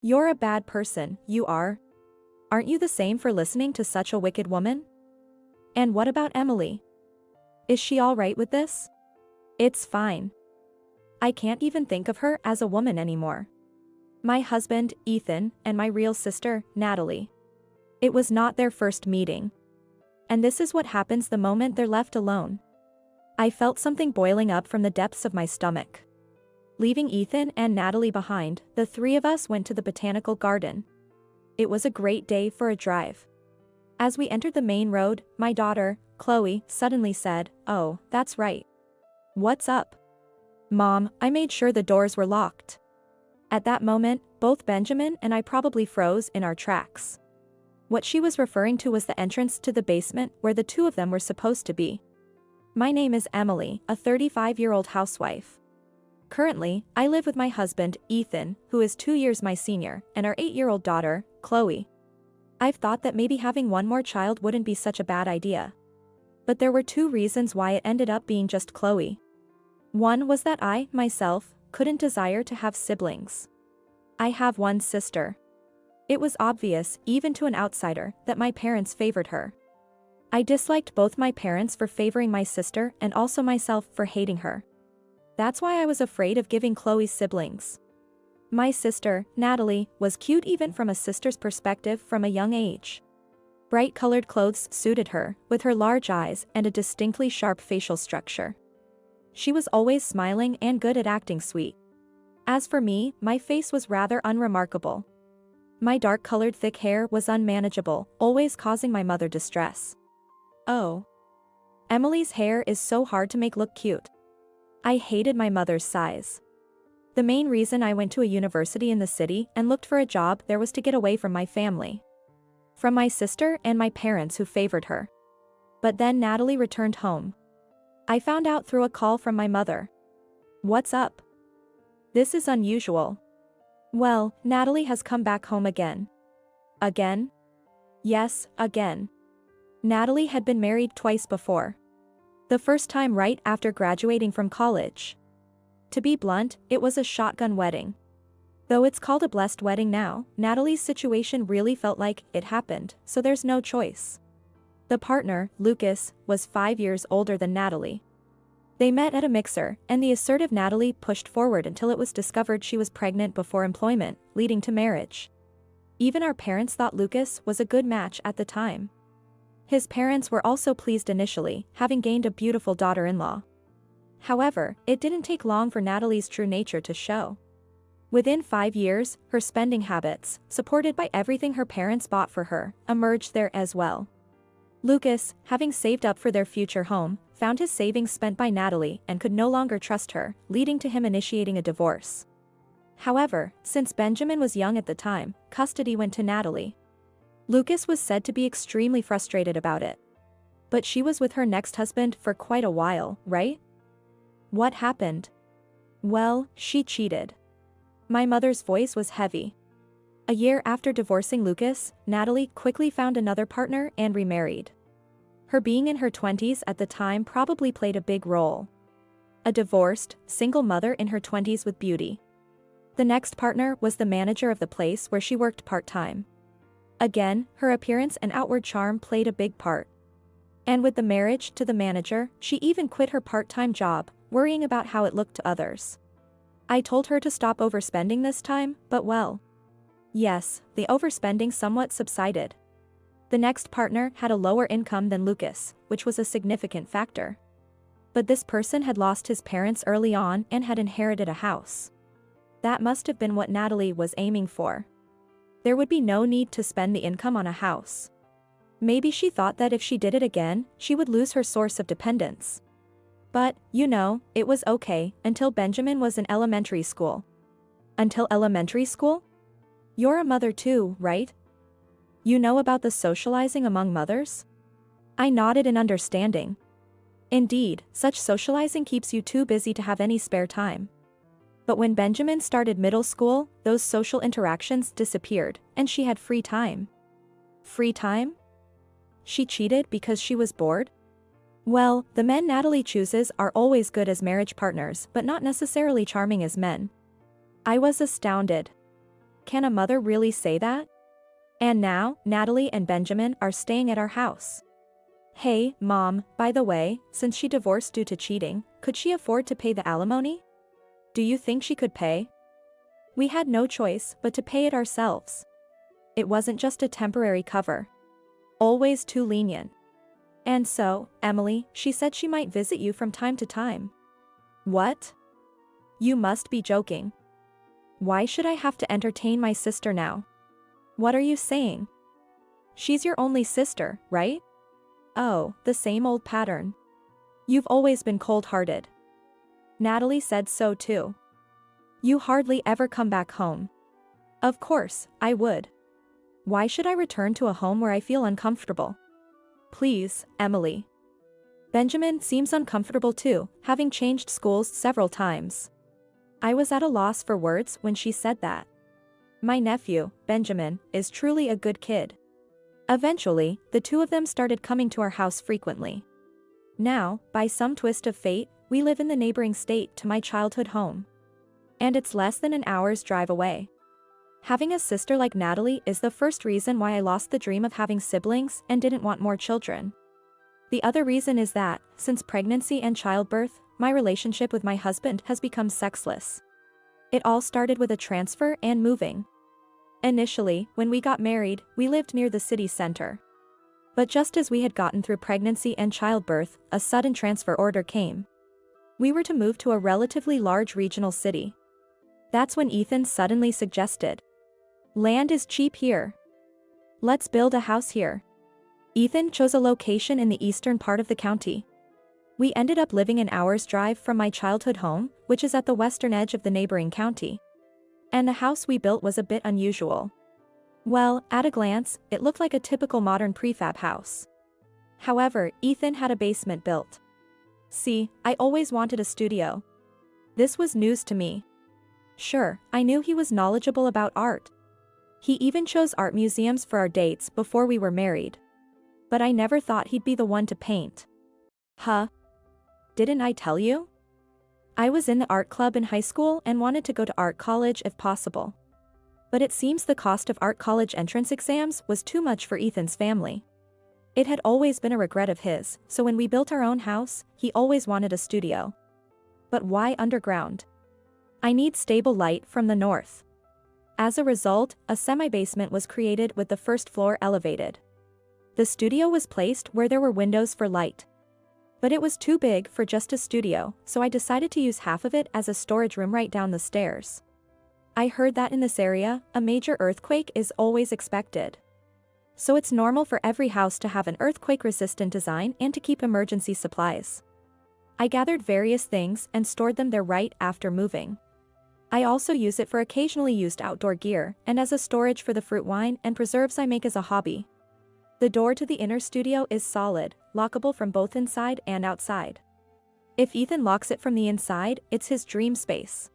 You're a bad person, you are. Aren't you the same for listening to such a wicked woman? And what about Emily? Is she all right with this? It's fine. I can't even think of her as a woman anymore. My husband, Ethan, and my real sister, Natalie. It was not their first meeting. And this is what happens the moment they're left alone. I felt something boiling up from the depths of my stomach. Leaving Ethan and Natalie behind, the three of us went to the botanical garden. It was a great day for a drive. As we entered the main road, my daughter, Chloe, suddenly said, "Oh, that's right. What's up?" "Mom, I made sure the doors were locked." At that moment, both Benjamin and I probably froze in our tracks. What she was referring to was the entrance to the basement where the two of them were supposed to be. My name is Emily, a 35-year-old housewife. Currently, I live with my husband, Ethan, who is 2 years my senior, and our 8-year-old daughter, Chloe. I've thought that maybe having one more child wouldn't be such a bad idea. But there were two reasons why it ended up being just Chloe. One was that I, myself, couldn't desire to have siblings. I have one sister. It was obvious, even to an outsider, that my parents favored her. I disliked both my parents for favoring my sister and also myself for hating her. That's why I was afraid of giving Chloe siblings. My sister, Natalie, was cute even from a sister's perspective from a young age. Bright-colored clothes suited her, with her large eyes and a distinctly sharp facial structure. She was always smiling and good at acting sweet. As for me, my face was rather unremarkable. My dark-colored thick hair was unmanageable, always causing my mother distress. Oh. Emily's hair is so hard to make look cute. I hated my mother's size. The main reason I went to a university in the city and looked for a job there was to get away from my family. From my sister and my parents who favored her. But then Natalie returned home. I found out through a call from my mother. "What's up? This is unusual." "Well, Natalie has come back home again." "Again?" "Yes, again." Natalie had been married twice before. The first time right after graduating from college. To be blunt, it was a shotgun wedding. Though it's called a blessed wedding now, Natalie's situation really felt like it happened, so there's no choice. The partner, Lucas, was 5 years older than Natalie. They met at a mixer, and the assertive Natalie pushed forward until it was discovered she was pregnant before employment, leading to marriage. Even our parents thought Lucas was a good match at the time. His parents were also pleased initially, having gained a beautiful daughter-in-law. However, it didn't take long for Natalie's true nature to show. Within 5 years, her spending habits, supported by everything her parents bought for her, emerged there as well. Lucas, having saved up for their future home, found his savings spent by Natalie and could no longer trust her, leading to him initiating a divorce. However, since Benjamin was young at the time, custody went to Natalie. Lucas was said to be extremely frustrated about it. But she was with her next husband for quite a while, right? What happened? Well, she cheated. My mother's voice was heavy. A year after divorcing Lucas, Natalie quickly found another partner and remarried. Her being in her 20s at the time probably played a big role. A divorced, single mother in her 20s with beauty. The next partner was the manager of the place where she worked part-time. Again, her appearance and outward charm played a big part. And with the marriage to the manager, she even quit her part-time job, worrying about how it looked to others. I told her to stop overspending this time, but well. Yes, the overspending somewhat subsided. The next partner had a lower income than Lucas, which was a significant factor. But this person had lost his parents early on and had inherited a house. That must have been what Natalie was aiming for. There would be no need to spend the income on a house. Maybe she thought that if she did it again, she would lose her source of dependence. But, you know, it was okay until Benjamin was in elementary school. Until elementary school? You're a mother too, right? You know about the socializing among mothers? I nodded in understanding. Indeed, such socializing keeps you too busy to have any spare time. But when Benjamin started middle school, those social interactions disappeared, and she had free time. Free time? She cheated because she was bored? Well, the men Natalie chooses are always good as marriage partners but not necessarily charming as men. I was astounded. can a mother really say that? And now, Natalie and Benjamin are staying at our house. Hey, Mom, by the way, since she divorced due to cheating, could she afford to pay the alimony? Do you think she could pay? We had no choice but to pay it ourselves. It wasn't just a temporary cover. Always too lenient. And so, Emily, she said she might visit you from time to time. What? You must be joking. Why should I have to entertain my sister now? What are you saying? She's your only sister, right? Oh, the same old pattern. You've always been cold-hearted. Natalie said so too. You hardly ever come back home. Of course, I would. Why should I return to a home where I feel uncomfortable? Please, Emily. Benjamin seems uncomfortable too, having changed schools several times. I was at a loss for words when she said that. My nephew, Benjamin, is truly a good kid. Eventually, the two of them started coming to our house frequently. Now, by some twist of fate, we live in the neighboring state to my childhood home. And it's less than an hour's drive away. Having a sister like Natalie is the first reason why I lost the dream of having siblings and didn't want more children. The other reason is that, since pregnancy and childbirth, my relationship with my husband has become sexless. It all started with a transfer and moving. Initially, when we got married, we lived near the city center. But just as we had gotten through pregnancy and childbirth, a sudden transfer order came. We were to move to a relatively large regional city. That's when Ethan suddenly suggested, "Land is cheap here. Let's build a house here." Ethan chose a location in the eastern part of the county. We ended up living an hour's drive from my childhood home, which is at the western edge of the neighboring county. And the house we built was a bit unusual. Well, at a glance, it looked like a typical modern prefab house. However, Ethan had a basement built. See, I always wanted a studio. This was news to me. Sure, I knew he was knowledgeable about art. He even chose art museums for our dates before we were married. But I never thought he'd be the one to paint. Huh? Didn't I tell you? I was in the art club in high school and wanted to go to art college if possible. But it seems the cost of art college entrance exams was too much for Ethan's family. It had always been a regret of his, so when we built our own house, he always wanted a studio. But why underground? I need stable light from the north. As a result, a semi-basement was created with the first floor elevated. The studio was placed where there were windows for light. But it was too big for just a studio, so I decided to use half of it as a storage room right down the stairs. I heard that in this area, a major earthquake is always expected. So it's normal for every house to have an earthquake-resistant design and to keep emergency supplies. I gathered various things and stored them there right after moving. I also use it for occasionally used outdoor gear and as a storage for the fruit wine and preserves I make as a hobby. The door to the inner studio is solid, lockable from both inside and outside. If Ethan locks it from the inside, it's his dream space.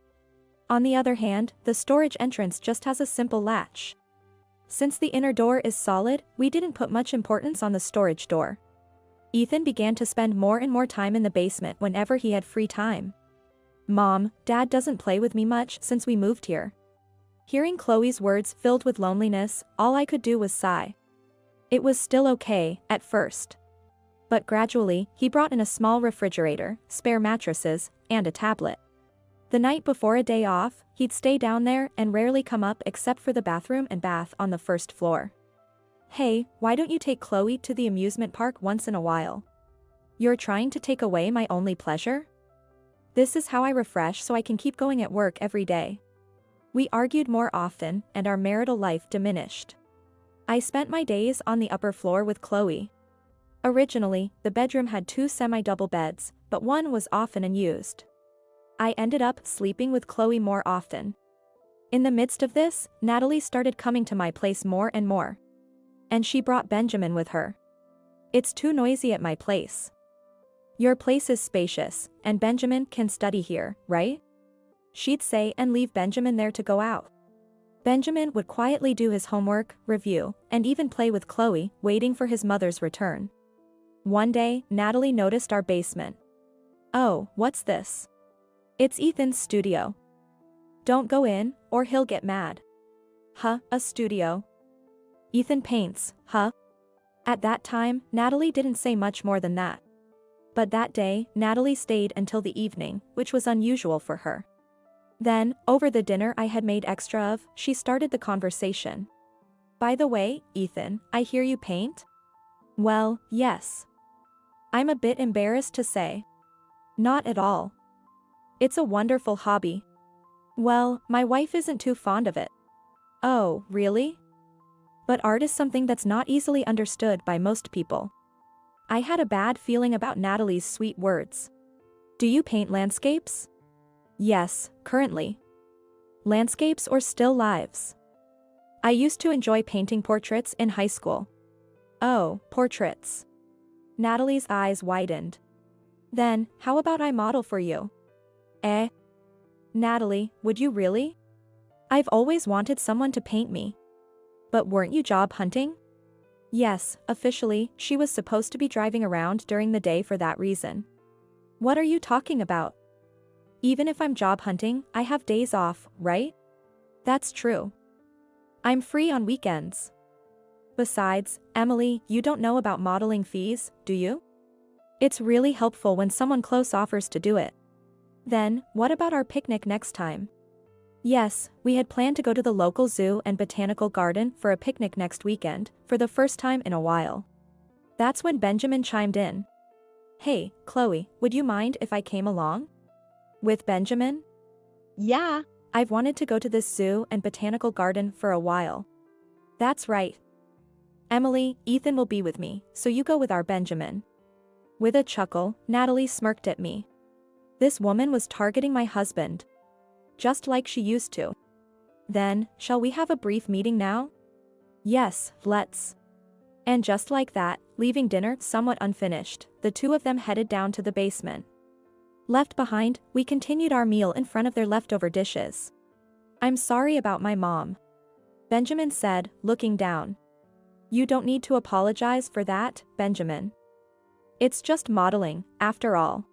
On the other hand, the storage entrance just has a simple latch. Since the inner door is solid, we didn't put much importance on the storage door. Ethan began to spend more and more time in the basement whenever he had free time. Mom, Dad doesn't play with me much since we moved here. Hearing Chloe's words filled with loneliness, all I could do was sigh. It was still okay, at first. But gradually, he brought in a small refrigerator, spare mattresses, and a tablet. The night before a day off, he'd stay down there and rarely come up except for the bathroom and bath on the first floor. Hey, why don't you take Chloe to the amusement park once in a while? You're trying to take away my only pleasure? This is how I refresh so I can keep going at work every day. We argued more often, and our marital life diminished. I spent my days on the upper floor with Chloe. Originally, the bedroom had 2 semi-double beds, but one was often unused. I ended up sleeping with Chloe more often. In the midst of this, Natalie started coming to my place more and more. And she brought Benjamin with her. It's too noisy at my place. Your place is spacious, and Benjamin can study here, right? She'd say and leave Benjamin there to go out. Benjamin would quietly do his homework, review, and even play with Chloe, waiting for his mother's return. One day, Natalie noticed our basement. Oh, what's this? It's Ethan's studio. Don't go in, or he'll get mad. Huh, a studio. Ethan paints, huh? At that time, Natalie didn't say much more than that. But that day, Natalie stayed until the evening, which was unusual for her. Then, over the dinner I had made extra of, she started the conversation. By the way, Ethan, I hear you paint? Well, yes. I'm a bit embarrassed to say. Not at all. It's a wonderful hobby. Well, my wife isn't too fond of it. Oh, really? But art is something that's not easily understood by most people. I had a bad feeling about Natalie's sweet words. Do you paint landscapes? Yes, currently. Landscapes or still lives? I used to enjoy painting portraits in high school. Oh, portraits. Natalie's eyes widened. Then, how about I model for you? Eh? Natalie, would you really? I've always wanted someone to paint me. But weren't you job hunting? Yes, officially, she was supposed to be driving around during the day for that reason. What are you talking about? Even if I'm job hunting, I have days off, right? That's true. I'm free on weekends. Besides, Emily, you don't know about modeling fees, do you? It's really helpful when someone close offers to do it. Then, what about our picnic next time? Yes, we had planned to go to the local zoo and botanical garden for a picnic next weekend, for the first time in a while. That's when Benjamin chimed in. Hey, Chloe, would you mind if I came along? With Benjamin? Yeah, I've wanted to go to this zoo and botanical garden for a while. That's right. Emily, Ethan will be with me, so you go with our Benjamin. With a chuckle, Natalie smirked at me. This woman was targeting my husband. Just like she used to. Then, shall we have a brief meeting now? Yes, let's. And just like that, leaving dinner somewhat unfinished, the two of them headed down to the basement. Left behind, we continued our meal in front of their leftover dishes. I'm sorry about my mom. Benjamin said, looking down. You don't need to apologize for that, Benjamin. It's just modeling, after all.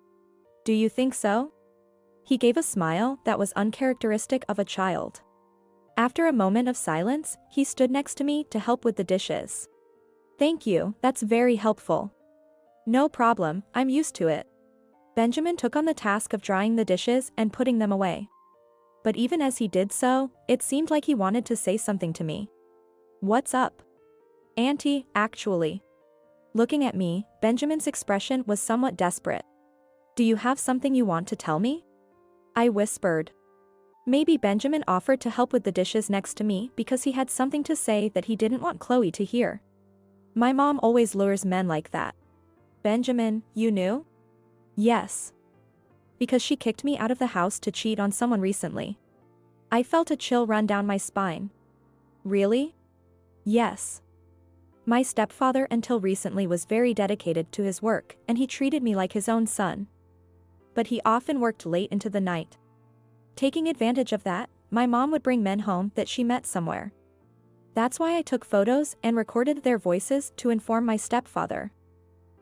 Do you think so? He gave a smile that was uncharacteristic of a child. After a moment of silence, he stood next to me to help with the dishes. Thank you, that's very helpful. No problem, I'm used to it. Benjamin took on the task of drying the dishes and putting them away. But even as he did so, it seemed like he wanted to say something to me. What's up? Auntie, actually. Looking at me, Benjamin's expression was somewhat desperate. Do you have something you want to tell me? I whispered. Maybe Benjamin offered to help with the dishes next to me because he had something to say that he didn't want Chloe to hear. My mom always lures men like that. Benjamin, you knew? Yes. Because she kicked me out of the house to cheat on someone recently. I felt a chill run down my spine. Really? Yes. My stepfather until recently was very dedicated to his work, and he treated me like his own son. But he often worked late into the night. Taking advantage of that, my mom would bring men home that she met somewhere. That's why I took photos and recorded their voices to inform my stepfather.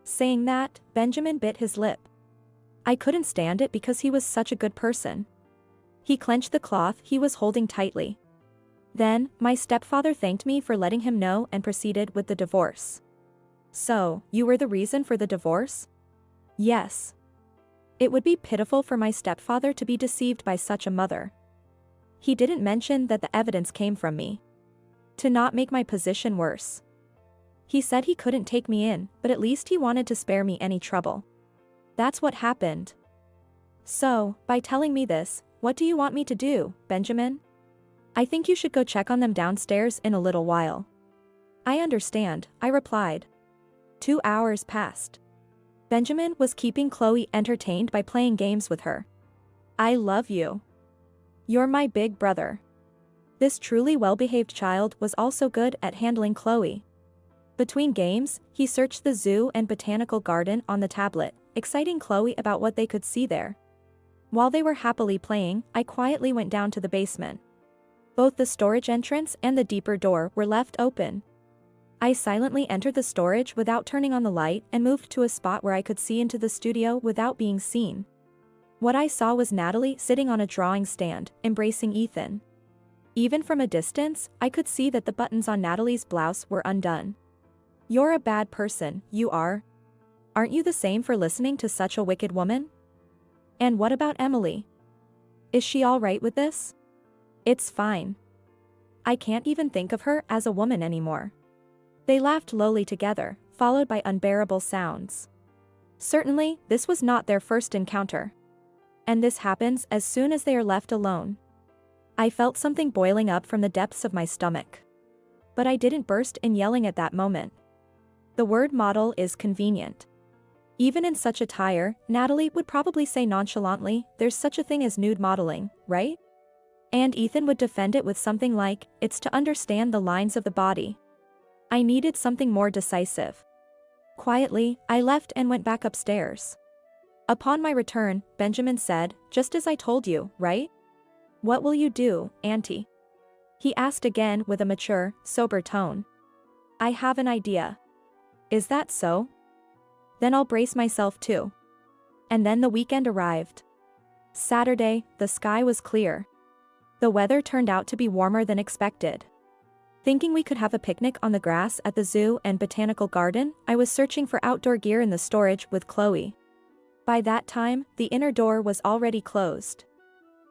Saying that, Benjamin bit his lip. I couldn't stand it because he was such a good person. He clenched the cloth he was holding tightly. Then, my stepfather thanked me for letting him know and proceeded with the divorce. So, you were the reason for the divorce? Yes. It would be pitiful for my stepfather to be deceived by such a mother. He didn't mention that the evidence came from me. To not make my position worse. He said he couldn't take me in, but at least he wanted to spare me any trouble. That's what happened. So, by telling me this, what do you want me to do, Benjamin? I think you should go check on them downstairs in a little while. I understand, I replied. 2 hours passed. Benjamin was keeping Chloe entertained by playing games with her. I love you. You're my big brother. This truly well-behaved child was also good at handling Chloe. Between games, he searched the zoo and botanical garden on the tablet, exciting Chloe about what they could see there. While they were happily playing, I quietly went down to the basement. Both the storage entrance and the deeper door were left open. I silently entered the storage without turning on the light and moved to a spot where I could see into the studio without being seen. What I saw was Natalie sitting on a drawing stand, embracing Ethan. Even from a distance, I could see that the buttons on Natalie's blouse were undone. You're a bad person, you are. Aren't you the same for listening to such a wicked woman? And what about Emily? Is she all right with this? It's fine. I can't even think of her as a woman anymore. They laughed lowly together, followed by unbearable sounds. Certainly, this was not their first encounter. And this happens as soon as they are left alone. I felt something boiling up from the depths of my stomach. But I didn't burst in yelling at that moment. The word model is convenient. Even in such attire, Natalie would probably say nonchalantly, there's such a thing as nude modeling, right? And Ethan would defend it with something like, it's to understand the lines of the body. I needed something more decisive. Quietly, I left and went back upstairs. Upon my return, Benjamin said, just as I told you, right? What will you do, Auntie? He asked again with a mature, sober tone. I have an idea. Is that so? Then I'll brace myself too. And then the weekend arrived. Saturday, the sky was clear. The weather turned out to be warmer than expected. Thinking we could have a picnic on the grass at the zoo and botanical garden, I was searching for outdoor gear in the storage with Chloe. By that time, the inner door was already closed.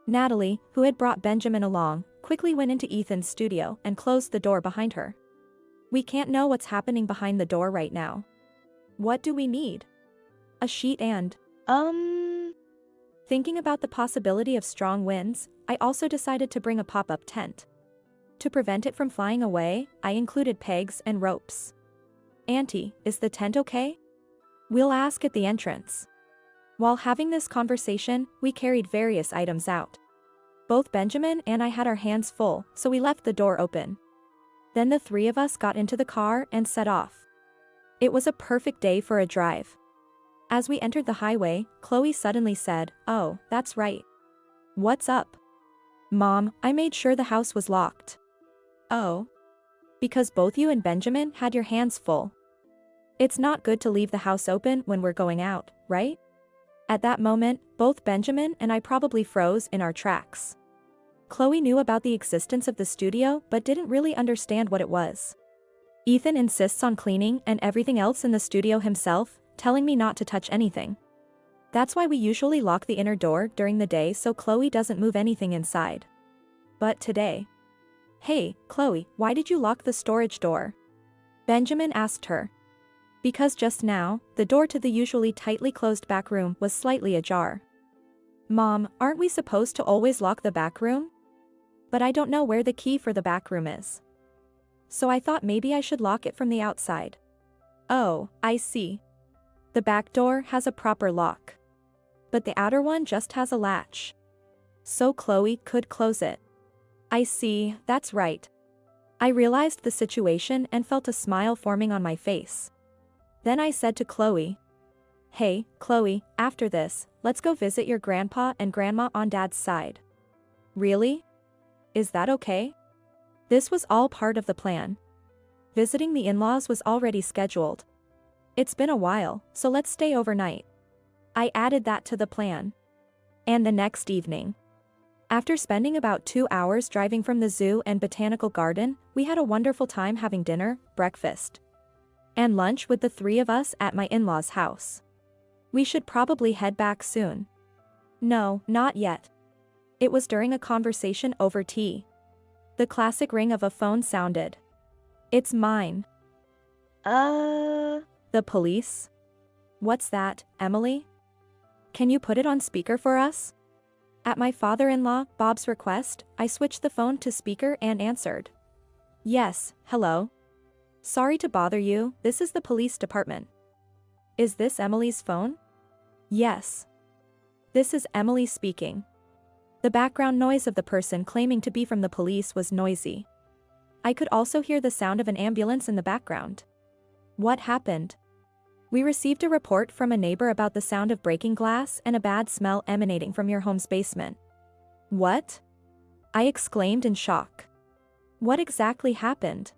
Natalie, who had brought Benjamin along, quickly went into Ethan's studio and closed the door behind her. We can't know what's happening behind the door right now. What do we need? A sheet and, Thinking about the possibility of strong winds, I also decided to bring a pop-up tent. To prevent it from flying away, I included pegs and ropes. Auntie, is the tent okay? We'll ask at the entrance. While having this conversation, we carried various items out. Both Benjamin and I had our hands full, so we left the door open. Then the three of us got into the car and set off. It was a perfect day for a drive. As we entered the highway, Chloe suddenly said, "Oh, that's right. What's up?" "Mom, I made sure the house was locked." "Oh? Because both you and Benjamin had your hands full. It's not good to leave the house open when we're going out, right?" At that moment, both Benjamin and I probably froze in our tracks. Chloe knew about the existence of the studio but didn't really understand what it was. Ethan insists on cleaning and everything else in the studio himself, telling me not to touch anything. That's why we usually lock the inner door during the day so Chloe doesn't move anything inside. But today... "Hey, Chloe, why did you lock the storage door?" Benjamin asked her. Because just now, the door to the usually tightly closed back room was slightly ajar. "Mom, aren't we supposed to always lock the back room? But I don't know where the key for the back room is. So I thought maybe I should lock it from the outside." "Oh, I see. The back door has a proper lock. But the outer one just has a latch. So Chloe could close it." "I see, that's right." I realized the situation and felt a smile forming on my face. Then I said to Chloe, "Hey, Chloe, after this, let's go visit your grandpa and grandma on Dad's side." "Really? Is that okay?" This was all part of the plan. Visiting the in-laws was already scheduled. It's been a while, so let's stay overnight. I added that to the plan. And the next evening. After spending about 2 hours driving from the zoo and botanical garden, we had a wonderful time having dinner, breakfast, and lunch with the three of us at my in-laws' house. We should probably head back soon. No, not yet. It was during a conversation over tea. The classic ring of a phone sounded. "It's mine." The police? What's that, Emily? Can you put it on speaker for us? At my father-in-law, Bob's request, I switched the phone to speaker and answered. "Yes, hello. Sorry to bother you, this is the police department." "Is this Emily's phone?" "Yes. This is Emily speaking." The background noise of the person claiming to be from the police was noisy. I could also hear the sound of an ambulance in the background. What happened? "We received a report from a neighbor about the sound of breaking glass and a bad smell emanating from your home's basement." "What?" I exclaimed in shock. "What exactly happened?"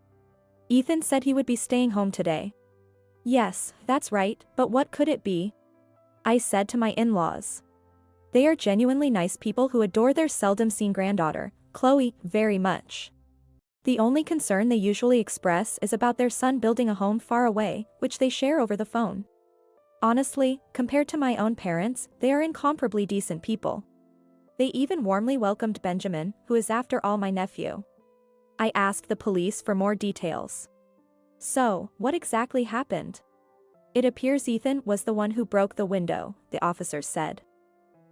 "Ethan said he would be staying home today." "Yes, that's right, but what could it be?" I said to my in-laws. They are genuinely nice people who adore their seldom-seen granddaughter, Chloe, very much. The only concern they usually express is about their son building a home far away, which they share over the phone. Honestly, compared to my own parents, they are incomparably decent people. They even warmly welcomed Benjamin, who is after all my nephew. I asked the police for more details. So, what exactly happened? It appears Ethan was the one who broke the window, the officers said.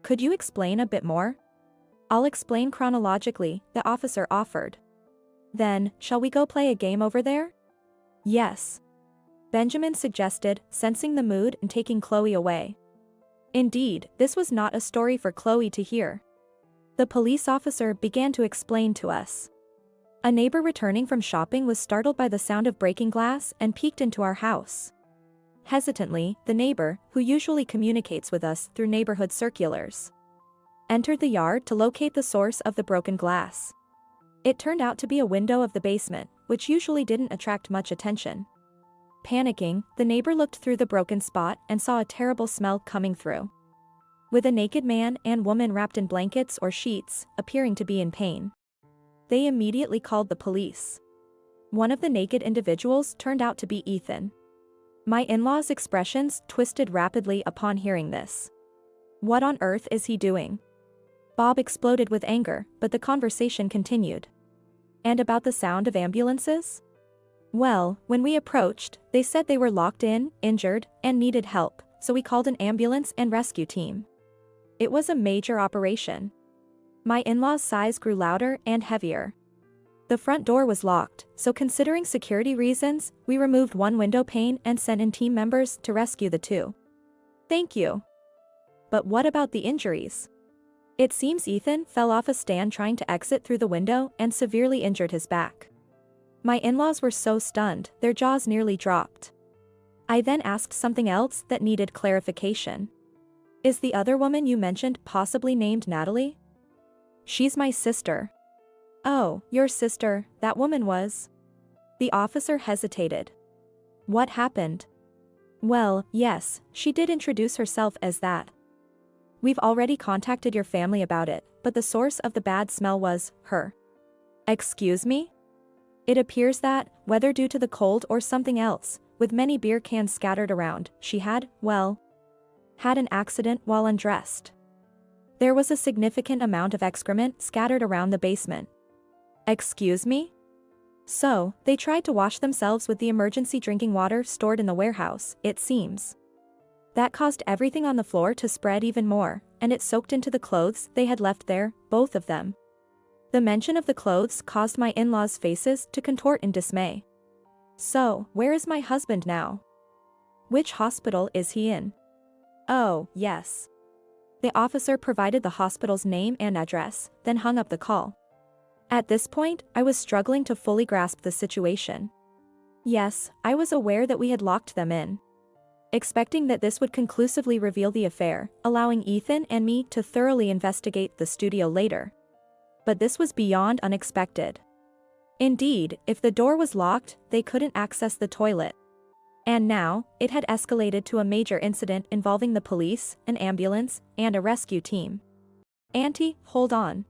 Could you explain a bit more? I'll explain chronologically, the officer offered. Then, shall we go play a game over there? Yes. Benjamin suggested, sensing the mood and taking Chloe away. Indeed, this was not a story for Chloe to hear. The police officer began to explain to us. A neighbor returning from shopping was startled by the sound of breaking glass and peeked into our house. Hesitantly, the neighbor, who usually communicates with us through neighborhood circulars, entered the yard to locate the source of the broken glass. It turned out to be a window of the basement, which usually didn't attract much attention. Panicking, the neighbor looked through the broken spot and saw a terrible smell coming through, with a naked man and woman wrapped in blankets or sheets, appearing to be in pain. They immediately called the police. One of the naked individuals turned out to be Ethan. My in-laws' expressions twisted rapidly upon hearing this. What on earth is he doing? Bob exploded with anger, but the conversation continued. And about the sound of ambulances? Well, when we approached, they said they were locked in, injured, and needed help, so we called an ambulance and rescue team. It was a major operation. My in-laws' sighs grew louder and heavier. The front door was locked, so considering security reasons, we removed one window pane and sent in team members to rescue the two. Thank you. But what about the injuries? It seems Ethan fell off a stand trying to exit through the window and severely injured his back. My in-laws were so stunned, their jaws nearly dropped. I then asked something else that needed clarification. Is the other woman you mentioned possibly named Natalie? She's my sister. Oh, your sister, that woman was? The officer hesitated. What happened? Well, yes, she did introduce herself as that. We've already contacted your family about it, but the source of the bad smell was her. Excuse me? It appears that, whether due to the cold or something else, with many beer cans scattered around, she had an accident while undressed. There was a significant amount of excrement scattered around the basement. Excuse me? So, they tried to wash themselves with the emergency drinking water stored in the warehouse, it seems. That caused everything on the floor to spread even more, and it soaked into the clothes they had left there, both of them. The mention of the clothes caused my in-laws' faces to contort in dismay. So, where is my husband now? Which hospital is he in? Oh, yes. The officer provided the hospital's name and address, then hung up the call. At this point, I was struggling to fully grasp the situation. Yes, I was aware that we had locked them in, expecting that this would conclusively reveal the affair, allowing Ethan and me to thoroughly investigate the studio later. But this was beyond unexpected. Indeed, if the door was locked, they couldn't access the toilet. And now, it had escalated to a major incident involving the police, an ambulance, and a rescue team. Auntie, hold on.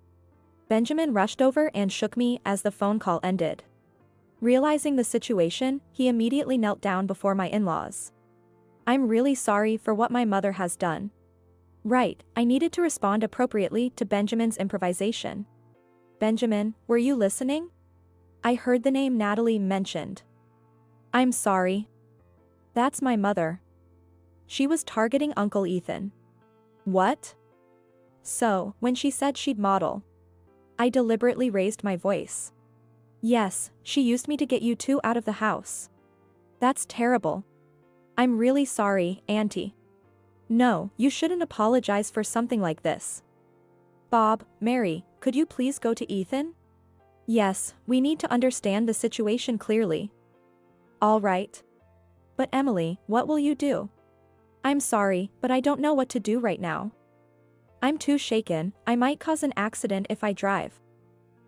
Benjamin rushed over and shook me as the phone call ended. Realizing the situation, he immediately knelt down before my in-laws. I'm really sorry for what my mother has done. Right, I needed to respond appropriately to Benjamin's improvisation. Benjamin, were you listening? I heard the name Natalie mentioned. I'm sorry. That's my mother. She was targeting Uncle Ethan. What? So, when she said she'd model, I deliberately raised my voice. Yes, she used me to get you two out of the house. That's terrible. I'm really sorry, Auntie. No, you shouldn't apologize for something like this. Bob, Mary, could you please go to Ethan? Yes, we need to understand the situation clearly. All right. But Emily, what will you do? I'm sorry, but I don't know what to do right now. I'm too shaken, I might cause an accident if I drive.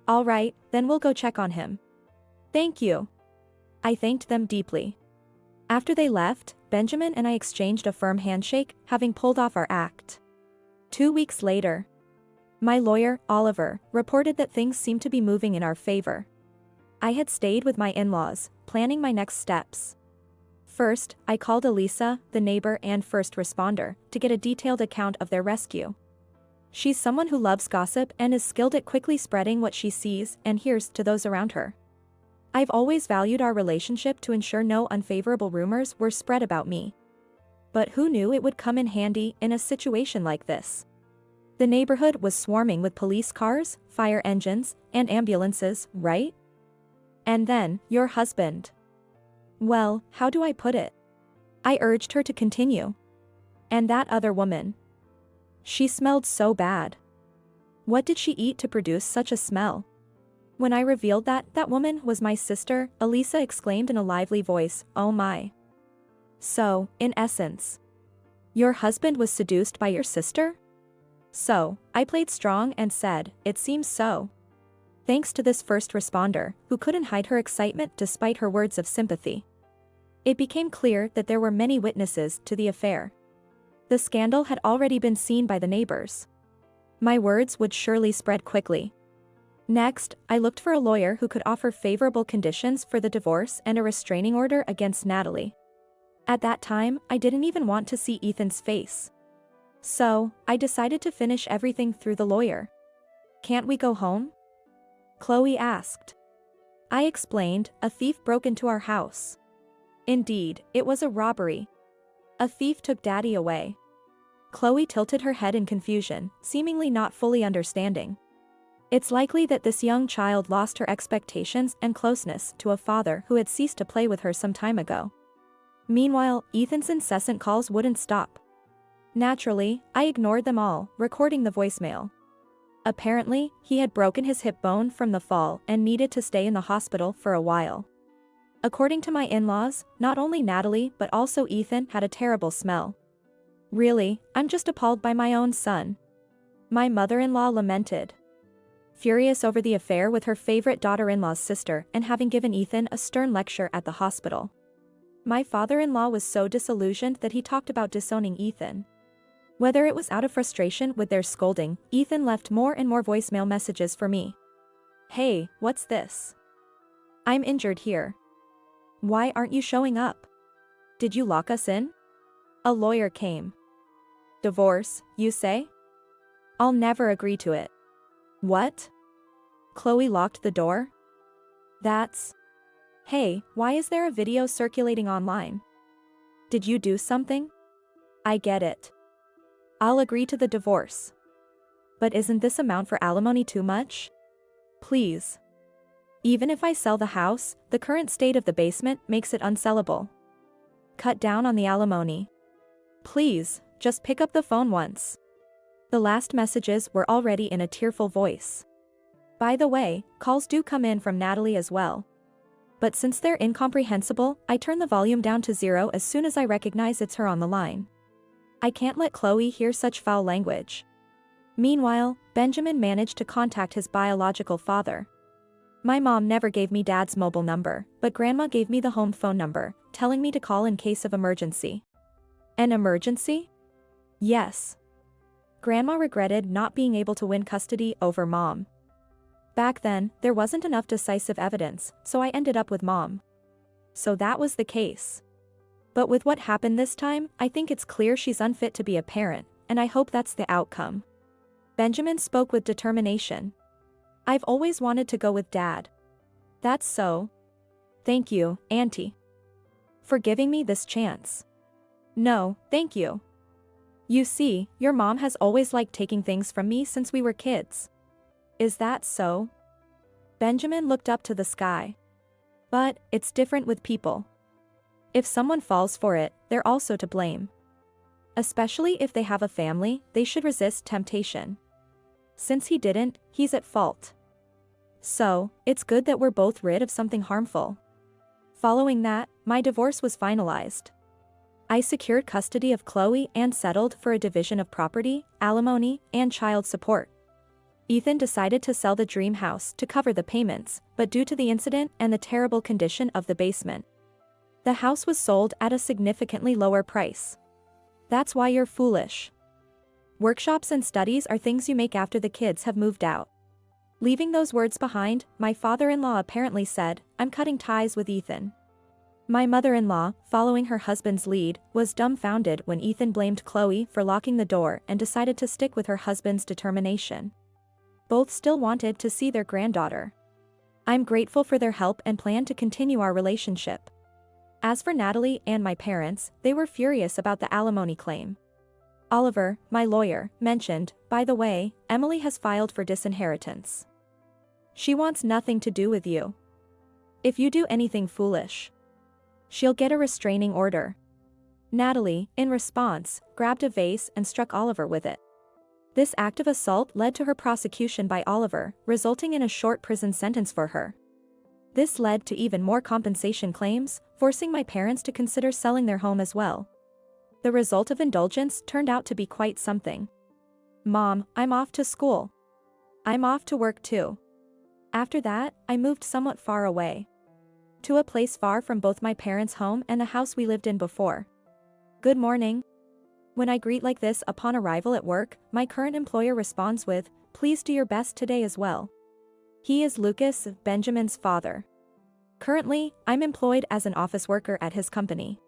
All right, then we'll go check on him. Thank you. I thanked them deeply. After they left, Benjamin and I exchanged a firm handshake, having pulled off our act. 2 weeks later. My lawyer, Oliver, reported that things seemed to be moving in our favor. I had stayed with my in-laws, planning my next steps. First, I called Elisa, the neighbor and first responder, to get a detailed account of their rescue. She's someone who loves gossip and is skilled at quickly spreading what she sees and hears to those around her. I've always valued our relationship to ensure no unfavorable rumors were spread about me. But who knew it would come in handy in a situation like this? The neighborhood was swarming with police cars, fire engines, and ambulances, right? And then, your husband. Well, how do I put it? I urged her to continue. And that other woman. She smelled so bad. What did she eat to produce such a smell? When I revealed that woman was my sister, Elisa exclaimed in a lively voice, "Oh my." So, in essence, your husband was seduced by your sister? So, I played strong and said, "It seems so." Thanks to this first responder, who couldn't hide her excitement despite her words of sympathy. It became clear that there were many witnesses to the affair. The scandal had already been seen by the neighbors. My words would surely spread quickly. Next, I looked for a lawyer who could offer favorable conditions for the divorce and a restraining order against Natalie. At that time, I didn't even want to see Ethan's face. So, I decided to finish everything through the lawyer. "Can't we go home?" Chloe asked. I explained, "A thief broke into our house." Indeed, it was a robbery. A thief took Daddy away. Chloe tilted her head in confusion, seemingly not fully understanding. It's likely that this young child lost her expectations and closeness to a father who had ceased to play with her some time ago. Meanwhile, Ethan's incessant calls wouldn't stop. Naturally, I ignored them all, recording the voicemail. Apparently, he had broken his hip bone from the fall and needed to stay in the hospital for a while. According to my in-laws, not only Natalie but also Ethan had a terrible smell. Really, I'm just appalled by my own son. My mother-in-law lamented. Furious over the affair with her favorite daughter-in-law's sister and having given Ethan a stern lecture at the hospital. My father-in-law was so disillusioned that he talked about disowning Ethan. Whether it was out of frustration with their scolding, Ethan left more and more voicemail messages for me. "Hey, what's this? I'm injured here. Why aren't you showing up? Did you lock us in?" A lawyer came. "Divorce, you say? I'll never agree to it." "What?" Chloe locked the door. "That's... Hey, why is there a video circulating online? Did you do something?" "I get it. I'll agree to the divorce. But isn't this amount for alimony too much? Please. Even if I sell the house, the current state of the basement makes it unsellable. Cut down on the alimony. Please, just pick up the phone once." The last messages were already in a tearful voice. By the way, calls do come in from Natalie as well. But since they're incomprehensible, I turn the volume down to 0 as soon as I recognize it's her on the line. I can't let Chloe hear such foul language. Meanwhile, Benjamin managed to contact his biological father. My mom never gave me Dad's mobile number, but Grandma gave me the home phone number, telling me to call in case of emergency. An emergency? Yes. Grandma regretted not being able to win custody over Mom. Back then, there wasn't enough decisive evidence, so I ended up with Mom. So that was the case. But with what happened this time, I think it's clear she's unfit to be a parent, and I hope that's the outcome. Benjamin spoke with determination. I've always wanted to go with Dad. That's so. Thank you, Auntie, for giving me this chance. No, thank you. You see, your mom has always liked taking things from me since we were kids. Is that so? Benjamin looked up to the sky. But, it's different with people. If someone falls for it, they're also to blame. Especially if they have a family, they should resist temptation. Since he didn't, he's at fault. So, it's good that we're both rid of something harmful. Following that, my divorce was finalized. I secured custody of Chloe and settled for a division of property, alimony, and child support. Ethan decided to sell the dream house to cover the payments, but due to the incident and the terrible condition of the basement, the house was sold at a significantly lower price. That's why you're foolish. Workshops and studies are things you make after the kids have moved out. Leaving those words behind, my father-in-law apparently said, "I'm cutting ties with Ethan." My mother-in-law, following her husband's lead, was dumbfounded when Ethan blamed Chloe for locking the door and decided to stick with her husband's determination. Both still wanted to see their granddaughter. I'm grateful for their help and plan to continue our relationship. As for Natalie and my parents, they were furious about the alimony claim. Oliver, my lawyer, mentioned, "By the way, Emily has filed for disinheritance. She wants nothing to do with you. If you do anything foolish, she'll get a restraining order." Natalie, in response, grabbed a vase and struck Oliver with it. This act of assault led to her prosecution by Oliver, resulting in a short prison sentence for her. This led to even more compensation claims, forcing my parents to consider selling their home as well. The result of indulgence turned out to be quite something. "Mom, I'm off to school. I'm off to work too." After that, I moved somewhat far away. To a place far from both my parents' home and the house we lived in before. "Good morning." When I greet like this upon arrival at work, my current employer responds with, "Please do your best today as well." He is Lucas, Benjamin's father. Currently, I'm employed as an office worker at his company.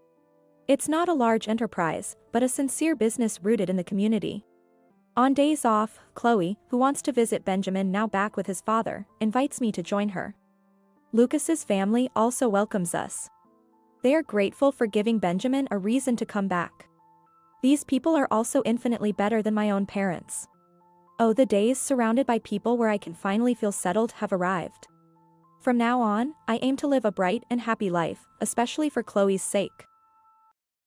It's not a large enterprise, but a sincere business rooted in the community. On days off, Chloe, who wants to visit Benjamin now back with his father, invites me to join her. Lucas's family also welcomes us. They are grateful for giving Benjamin a reason to come back. These people are also infinitely better than my own parents. Oh, the days surrounded by people where I can finally feel settled have arrived. From now on, I aim to live a bright and happy life, especially for Chloe's sake.